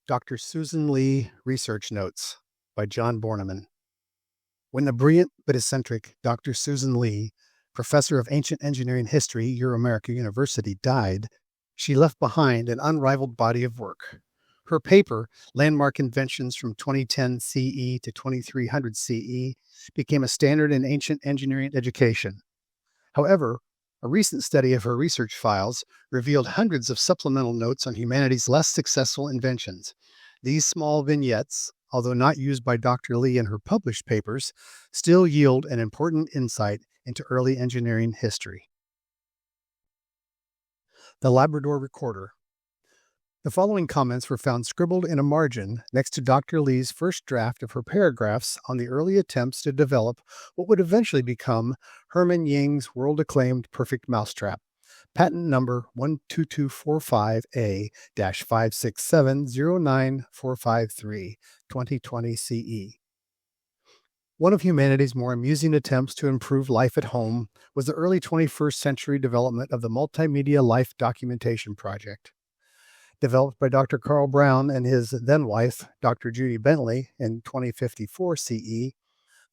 Dr. Susan Lee Research Notes by John Borneman. When the brilliant but eccentric Dr. Susan Lee, professor of ancient engineering history, Euro-America University, died, she left behind an unrivaled body of work. Her paper, Landmark Inventions from 2010 CE to 2300 CE, became a standard in ancient engineering education. However, a recent study of her research files revealed hundreds of supplemental notes on humanity's less successful inventions. These small vignettes, although not used by Dr. Lee in her published papers, still yield an important insight into early engineering history. The Labrador Recorder. The following comments were found scribbled in a margin next to Dr. Lee's first draft of her paragraphs on the early attempts to develop what would eventually become Herman Ying's world-acclaimed perfect mousetrap, patent number 12245A-567-09453, 2020 CE. One of humanity's more amusing attempts to improve life at home was the early 21st century development of the Multimedia Life Documentation Project. Developed by Dr. Carl Brown and his then-wife, Dr. Judy Bentley, in 2054 CE,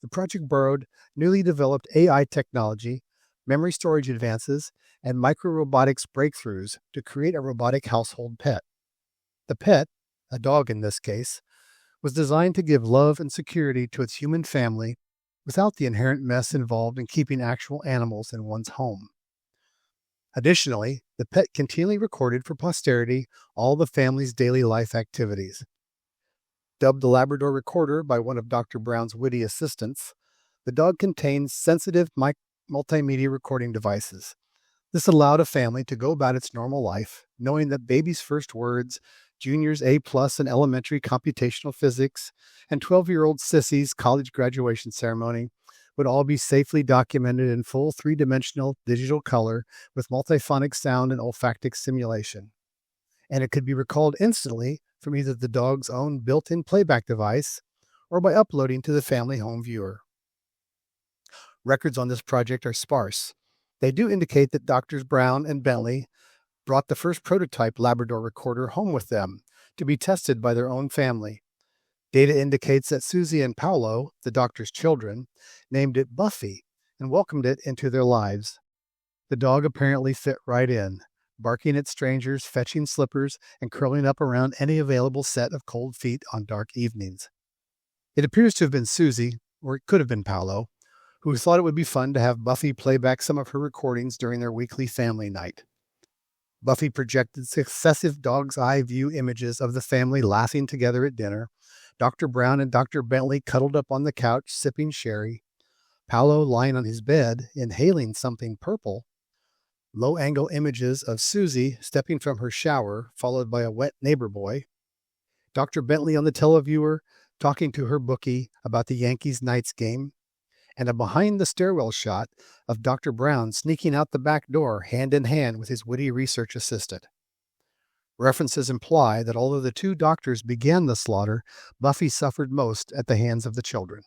the project borrowed newly developed AI technology, memory storage advances, and microrobotics breakthroughs to create a robotic household pet. The pet, a dog in this case, was designed to give love and security to its human family without the inherent mess involved in keeping actual animals in one's home. Additionally, the pet continually recorded for posterity all the family's daily life activities. Dubbed the Labrador Recorder by one of Dr. Brown's witty assistants, the dog contains sensitive multimedia recording devices. This allowed a family to go about its normal life, knowing that baby's first words, Junior's A+ in elementary computational physics, and 12-year-old Sissy's college graduation ceremony would all be safely documented in full three-dimensional digital color with multiphonic sound and olfactic simulation. And it could be recalled instantly from either the dog's own built-in playback device or by uploading to the family home viewer. Records on this project are sparse. They do indicate that Drs. Brown and Bentley brought the first prototype Labrador Recorder home with them to be tested by their own family. Data indicates that Susie and Paolo, the doctor's children, named it Buffy and welcomed it into their lives. The dog apparently fit right in, barking at strangers, fetching slippers, and curling up around any available set of cold feet on dark evenings. It appears to have been Susie, or it could have been Paolo, who thought it would be fun to have Buffy play back some of her recordings during their weekly family night. Buffy projected successive dog's eye view images of the family laughing together at dinner, Dr. Brown and Dr. Bentley cuddled up on the couch sipping sherry, Paolo lying on his bed inhaling something purple, low-angle images of Susie stepping from her shower followed by a wet neighbor boy, Dr. Bentley on the televiewer talking to her bookie about the Yankees Knights game, and a behind-the-stairwell shot of Dr. Brown sneaking out the back door hand in hand with his witty research assistant. References imply that although the two doctors began the slaughter, Buffy suffered most at the hands of the children.